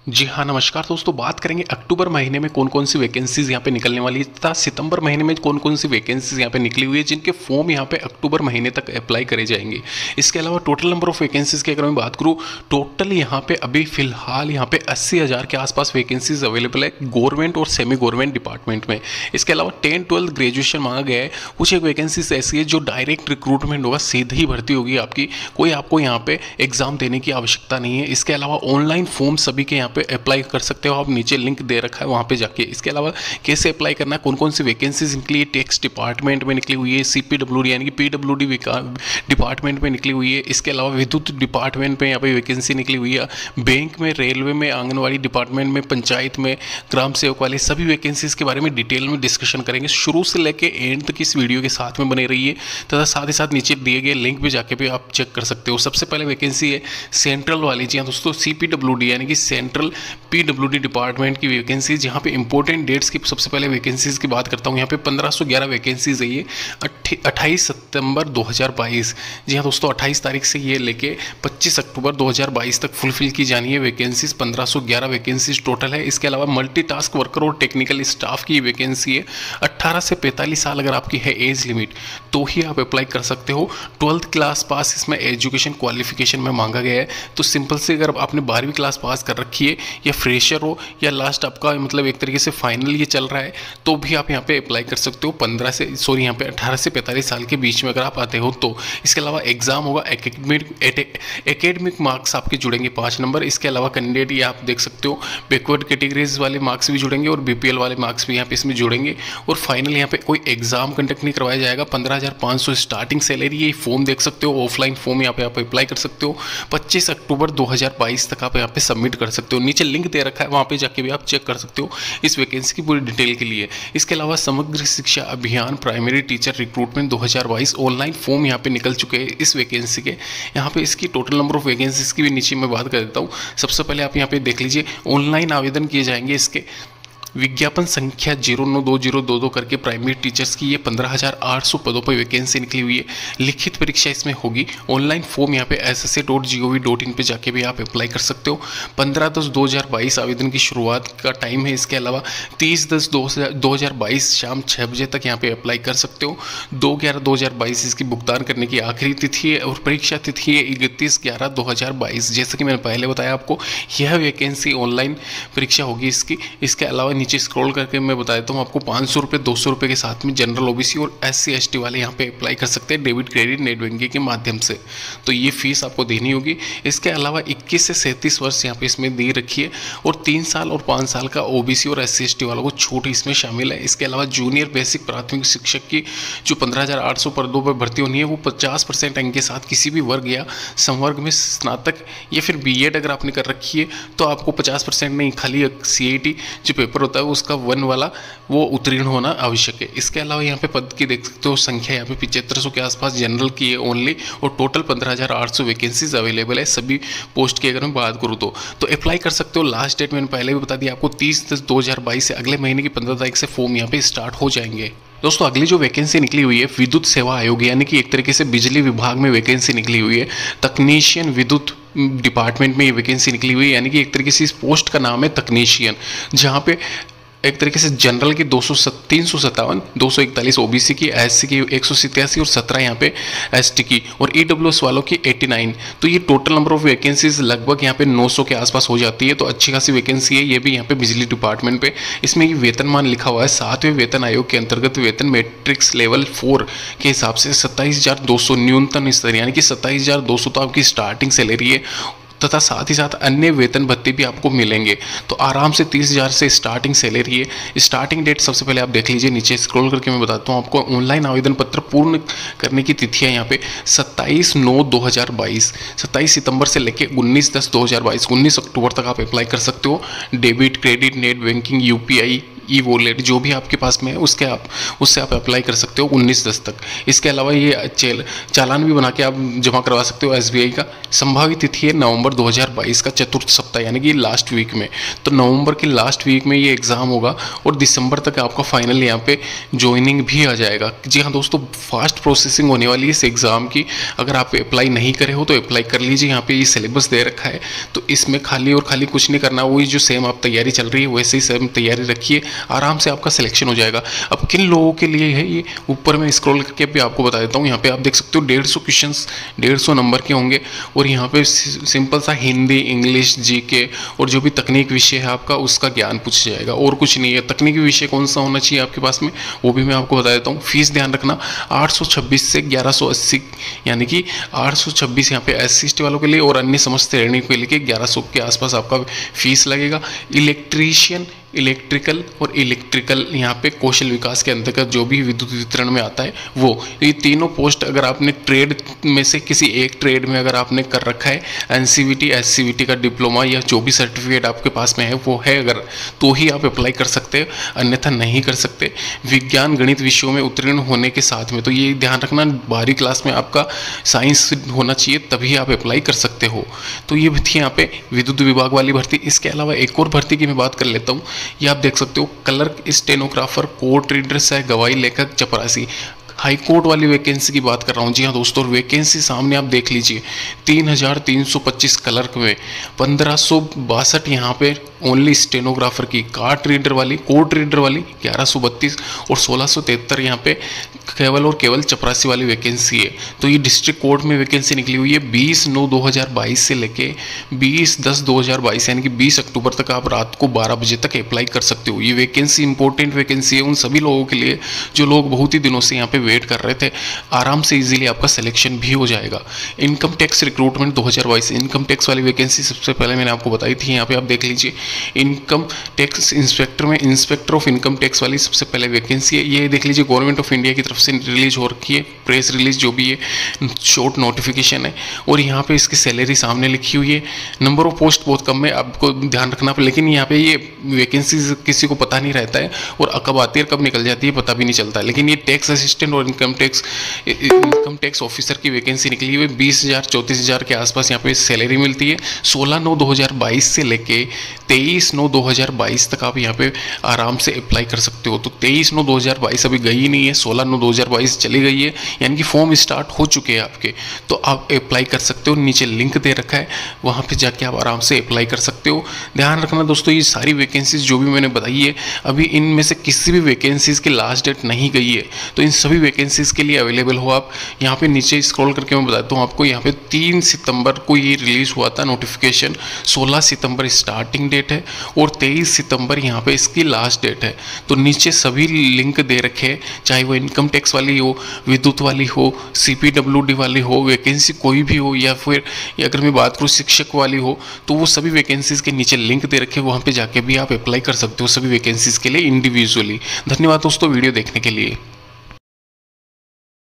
जी हाँ, नमस्कार दोस्तों। बात करेंगे अक्टूबर महीने में कौन-कौन सी वैकेंसीज़ यहाँ पे निकलने वाली है तथा सितंबर महीने में कौन-कौन सी वैकेंसीज़ यहाँ पे निकली हुई है, जिनके फॉर्म यहाँ पे अक्टूबर महीने तक अप्लाई करे जाएंगे। इसके अलावा टोटल नंबर ऑफ वैकेंसीज़ की अगर मैं बात करूँ, टोटल यहाँ पे अभी फिलहाल यहाँ पे 80,000 के आसपास वैकेंसीज अवेलेबल है गवर्नमेंट और सेमी गवर्नमेंट डिपार्टमेंट में। इसके अलावा 10-12 ग्रेजुएशन मांगा गया है। कुछ एक वैकेंसीज ऐसी है जो डायरेक्ट रिक्रूटमेंट होगा, सीधी ही भर्ती होगी आपकी, कोई आपको यहाँ पे एग्जाम देने की आवश्यकता नहीं है। इसके अलावा ऑनलाइन फॉर्म सभी के यहाँ पे अप्लाई कर सकते हो आप, नीचे लिंक दे रखा है वहाँ पे जाके। इसके अलावा कैसे अप्लाई करना है, कौन कौन सी वैकेंसीज निकली है, टैक्स डिपार्टमेंट में निकली हुई है, सीपीडब्ल्यूडी यानी कि पीडब्ल्यूडी डिपार्टमेंट में निकली हुई है। इसके अलावा विद्युत डिपार्टमेंट में यहाँ पे वैकेंसी निकली हुई है, बैंक में, रेलवे में, आंगनवाड़ी डिपार्टमेंट में, पंचायत में, ग्राम सेवक वाले सभी वैकेंसीज के बारे में डिटेल में डिस्कशन करेंगे। शुरू से लेके एंड तक इस वीडियो के साथ में बने रहिए तथा साथ ही साथ नीचे दिए गए लिंक पे जाके भी आप चेक कर सकते हो। सबसे पहले वैकेंसी है सेंट्रल वाली। जी हाँ दोस्तों, सीपीडब्ल्यूडी यानी कि सेंट्रल पीडब्ल्यूडी डिपार्टमेंट की वैकेंसी, जहाँ पे इंपॉर्टेंट डेट्स की सबसे पहले वैकेंसीज की बात करता हूँ। यहाँ पे 1511 वैकेंसीज है ये 28 सितंबर 2022। जी हाँ दोस्तों, 28 तारीख से ये लेके 25 अक्टूबर 2022 तक फुलफिल की जानी है वैकेंसीज। 1511 वैकेंसीज टोटल है। इसके अलावा मल्टीटास्क वर्कर और टेक्निकल स्टाफ की वैकेंसी है। 18 से 45 साल अगर आपकी है एज लिमिट तो ही आप अप्लाई कर सकते हो। 12th क्लास पास इसमें एजुकेशन क्वालिफिकेशन में मांगा गया है। तो सिंपल से अगर आपने 12वीं क्लास पास कर रखी है या फ्रेशर हो या लास्ट आपका मतलब एक तरीके से फाइनल ये चल रहा है तो भी आप यहाँ पे अप्लाई कर सकते हो। 18 से 45 साल के बीच में अगर आप आते हो तो। इसके अलावा एग्जाम होगा, एकेडमिक मार्क्स आपके जुड़ेंगे 5 नंबर। इसके अलावा कैंडिडेट ये आप देख सकते हो बैकवर्ड कैटेगरीज वाले मार्क्स भी जुड़ेंगे और बीपीएल वाले मार्क्स भी यहाँ पे इसमें जुड़ेंगे। और फाइनल यहाँ पे कोई एग्जाम कंडक्ट नहीं करवाया जाएगा। 15,500 स्टार्टिंग सैलरी। ये फॉर्म देख सकते हो, ऑफलाइन फॉर्म यहाँ पे आप अप्लाई कर सकते हो। 25 अक्टूबर 2022 तक आप यहाँ पे सबमिट कर सकते हो। नीचे लिंक दे रखा है, वहाँ पे जाके भी आप चेक कर सकते हो इस वैकेंसी की पूरी डिटेल के लिए। इसके अलावा समग्र शिक्षा अभियान primary teacher recruitment 2022 online form यहाँ पे निकल चुके हैं इस वैकेंसी के। यहाँ पे इसकी टोटल नंबर ऑफ वैकेंसीज की भी नीचे मैं बात कर देता हूँ। सबसे पहले आप यहाँ पे देख लीजिए, ऑनलाइन आवेदन किए जाएंगे। इसके विज्ञापन संख्या 092022 करके प्राइमरी टीचर्स की ये 15,800 पदों पर वैकेंसी निकली हुई है। लिखित परीक्षा इसमें होगी। ऑनलाइन फॉर्म यहाँ पे ssa.gov.in पे जाके भी आप अप्लाई कर सकते हो। 15/10/2022 आवेदन की शुरुआत का टाइम है। इसके अलावा 30/10/2022 शाम 6 बजे तक यहाँ पे अप्लाई कर सकते हो। 2/11/2022 इसकी भुगतान करने की आखिरी तिथि है और परीक्षा तिथि है 31/11/2022। जैसा कि मैंने पहले बताया आपको, यह वैकेंसी ऑनलाइन परीक्षा होगी इसकी। इसके अलावा नीचे स्क्रॉल करके मैं बता देता हूँ आपको, 500 रुपये 200 रुपये के साथ में जनरल ओबीसी और SC/ST वाले यहाँ पे अप्लाई कर सकते हैं डेबिट क्रेडिट नेट बैंकिंग के माध्यम से। तो ये फीस आपको देनी होगी। इसके अलावा 21 से 37 वर्ष यहाँ पे इसमें दी रखी है और 3 साल और 5 साल का ओबीसी और SC/ST वालों को छूट इसमें शामिल है। इसके अलावा जूनियर बेसिक प्राथमिक शिक्षक की जो 15,800 पदों पर भर्ती होनी है वो 50% अंक के साथ किसी भी वर्ग या संवर्ग में स्नातक या फिर BEd अगर आपने कर रखी है तो आपको 50% नहीं, खाली CIT जो पेपर होता है उसका 1 वाला वो उत्तीर्ण होना आवश्यक है। इसके अलावा यहाँ पे पद की देख सकते हो संख्या यहाँ पे 7500 के आसपास जनरल की है ओनली और टोटल 15,800 वैकेंसीज अवेलेबल है सभी पोस्ट की अगर मैं बात करूँ तो अप्लाई कर सकते हो। लास्ट डेट मैंने पहले भी बता दिया आपको 30/10/2022 से अगले महीने की 15 तारीख से फॉर्म यहाँ पे स्टार्ट हो जाएंगे। दोस्तों अगली जो वैकेंसी निकली हुई है विद्युत सेवा आयोग यानी कि एक तरीके से बिजली विभाग में वैकेंसी निकली हुई है। तकनीशियन विद्युत डिपार्टमेंट में ये वैकेंसी निकली हुई है, यानी कि एक तरीके से इस पोस्ट का नाम है तकनीशियन, जहाँ पे एक तरीके से जनरल की 357, 241 ओबीसी की, SC की 187 और 17 यहाँ पे ST की और EWS वालों की 89। तो ये टोटल नंबर ऑफ वैकेंसीज लगभग यहाँ पे 900 के आसपास हो जाती है। तो अच्छी खासी वैकेंसी है ये भी यहाँ पे बिजली डिपार्टमेंट पे। इसमें ये वेतनमान लिखा हुआ है 7वें वेतन आयोग के अंतर्गत वेतन मैट्रिक्स लेवल 4 के हिसाब से 27,200 न्यूनतम स्तर, यानी कि 27,200 तो आपकी स्टार्टिंग सैलरी है तथा साथ ही साथ अन्य वेतन भत्ते भी आपको मिलेंगे। तो आराम से 30,000 से स्टार्टिंग सैलरी है। स्टार्टिंग डेट सबसे पहले आप देख लीजिए, नीचे स्क्रॉल करके मैं बताता हूँ आपको। ऑनलाइन आवेदन पत्र पूर्ण करने की तिथियाँ यहाँ पे 27/9/2022, 27 सितंबर से लेकर 19/10/2022, 19 अक्टूबर तक आप अप्लाई कर सकते हो। Debit credit net banking UPI e wallet जो भी आपके पास में है उससे आप अप्लाई कर सकते हो 19/10 तक। इसके अलावा ये चालान भी बना के आप जमा करवा सकते हो SBI का। संभावित तिथि है नवंबर 2022 का चतुर्थ सप्ताह यानी कि लास्ट वीक में। तो नवंबर के लास्ट वीक में ये एग्ज़ाम होगा और दिसंबर तक आपका फाइनल यहाँ पे ज्वाइनिंग भी आ जाएगा। जी हाँ दोस्तों, फास्ट प्रोसेसिंग होने वाली है इस एग्ज़ाम की। अगर आप अप्लाई नहीं करे हो तो अप्लाई कर लीजिए। यहाँ पे ये सिलेबस दे रखा है, तो इसमें खाली और खाली कुछ नहीं करना, वही जो सेम आप तैयारी चल रही है वैसे ही सेम तैयारी रखिए, आराम से आपका सिलेक्शन हो जाएगा। अब किन लोगों के लिए है ये, ऊपर में स्क्रॉल करके भी आपको बता देता हूँ। यहाँ पे आप देख सकते हो 150 क्वेश्चन 150 नंबर के होंगे और यहाँ पे सिंपल सा हिंदी, इंग्लिश, GK और जो भी तकनीक विषय है आपका उसका ज्ञान पूछा जाएगा और कुछ नहीं है। तकनीकी विषय कौन सा होना चाहिए आपके पास में वो भी मैं आपको बता देता हूँ। फीस ध्यान रखना 826 से 1180, यानी कि 826 यहाँ पे SC/ST वालों के लिए और अन्य समस्त श्रेणी के लिए 1100 के आसपास आपका फीस लगेगा। इलेक्ट्रीशियन, इलेक्ट्रिकल और इलेक्ट्रिकल यहाँ पे कौशल विकास के अंतर्गत जो भी विद्युत वितरण में आता है वो, ये तीनों पोस्ट अगर आपने ट्रेड में से किसी एक ट्रेड में अगर आपने कर रखा है, NCVT SCVT का डिप्लोमा या जो भी सर्टिफिकेट आपके पास में है वो है अगर, तो ही आप अप्लाई कर सकते हैं, अन्यथा नहीं कर सकते। विज्ञान गणित विषयों में उत्तीर्ण होने के साथ में, तो ये ध्यान रखना 12वीं क्लास में आपका साइंस होना चाहिए तभी आप अप्लाई कर सकते हो। तो ये थी यहाँ पे विद्युत विभाग वाली भर्ती। इसके अलावा एक और भर्ती की मैं बात कर लेता हूँ। ये आप देख सकते हो क्लर्क, स्टेनोग्राफर, कोर्ट रीडर, सह गवाही लेखक, चपरासी, हाई कोर्ट वाली वैकेंसी की बात कर रहा हूँ। जी हाँ दोस्तों, वैकेंसी सामने आप देख लीजिए। 3325 क्लर्क में, 1562 यहाँ पे ओनली स्टेनोग्राफर की, कोर्ट रीडर वाली 1132 और 1673 यहाँ पे केवल और केवल चपरासी वाली वैकेंसी है। तो ये डिस्ट्रिक्ट कोर्ट में वैकेंसी निकली हुई है 20/9/2022 से लेके 20/10/2022 यानी कि 20 अक्टूबर तक आप रात को 12 बजे तक अप्लाई कर सकते हो। ये वैकेंसी इंपॉर्टेंट वैकेंसी है उन सभी लोगों के लिए जो लोग बहुत ही दिनों से यहाँ पे वेट कर रहे थे। आराम से इजीली आपका सिलेक्शन भी हो जाएगा। Income tax recruitment 2022 income tax वाली वैकेंसी सबसे पहले मैंने आपको बताई थी। यहाँ पे आप देख लीजिए, इनकम टैक्स इंस्पेक्टर में इंस्पेक्टर ऑफ इनकम टैक्स वाली सबसे पहले वैकेंसी है। ये देख लीजिए गवर्नमेंट ऑफ इंडिया की तरफ से रिलीज हो रखी है, प्रेस रिलीज जो भी है, शॉर्ट नोटिफिकेशन है और यहाँ पे इसकी सैलरी सामने लिखी हुई है। नंबर ऑफ पोस्ट बहुत कम है, आपको ध्यान रखना, लेकिन यहाँ पे ये वैकेंसी किसी को पता नहीं रहता है और कब आती है कब निकल जाती है पता भी नहीं चलता है। लेकिन ये टैक्स असिस्टेंट और इनकम टैक्स ऑफिसर की वैकेंसी निकली हुई है। 20,000 34,000 के आसपास यहाँ पे सैलरी मिलती है। 16/9/2022 से लेके 23/9/2022 तक आप यहाँ पे आराम से अप्लाई कर सकते हो। तो 23/9/2022 अभी गई नहीं है, 16/9/2022 चली गई है, यानी कि फॉर्म स्टार्ट हो चुके हैं आपके, तो आप अप्लाई कर सकते हो। नीचे लिंक दे रखा है, वहाँ पे जाके आप आराम से अप्लाई कर सकते हो। ध्यान रखना दोस्तों, ये सारी वैकेंसीज जो भी मैंने बताई है अभी इनमें से किसी भी वैकेंसीज की लास्ट डेट नहीं गई है, तो इन सभी वैकेंसीज के लिए अवेलेबल हो आप। यहाँ पे नीचे स्क्रॉल करके मैं बताता हूँ आपको, यहाँ पे 3 सितंबर को ये रिलीज हुआ था नोटिफिकेशन, 16 सितंबर स्टार्टिंग डेट है और 23 सितंबर यहाँ पे इसकी लास्ट डेट है। तो नीचे सभी लिंक दे रखे हैं, चाहे वो इनकम टैक्स वाली हो, विद्युत वाली हो, CPWD वाली हो, वैकेंसी कोई भी हो, या फिर अगर मैं बात करूँ शिक्षक वाली हो, तो वो सभी वैकेंसीज के नीचे लिंक दे रखे हैं, वहाँ पे जाके भी आप अप्लाई कर सकते हो सभी वैकेंसीज के लिए इंडिविजुअली। धन्यवाद दोस्तों वीडियो देखने के लिए।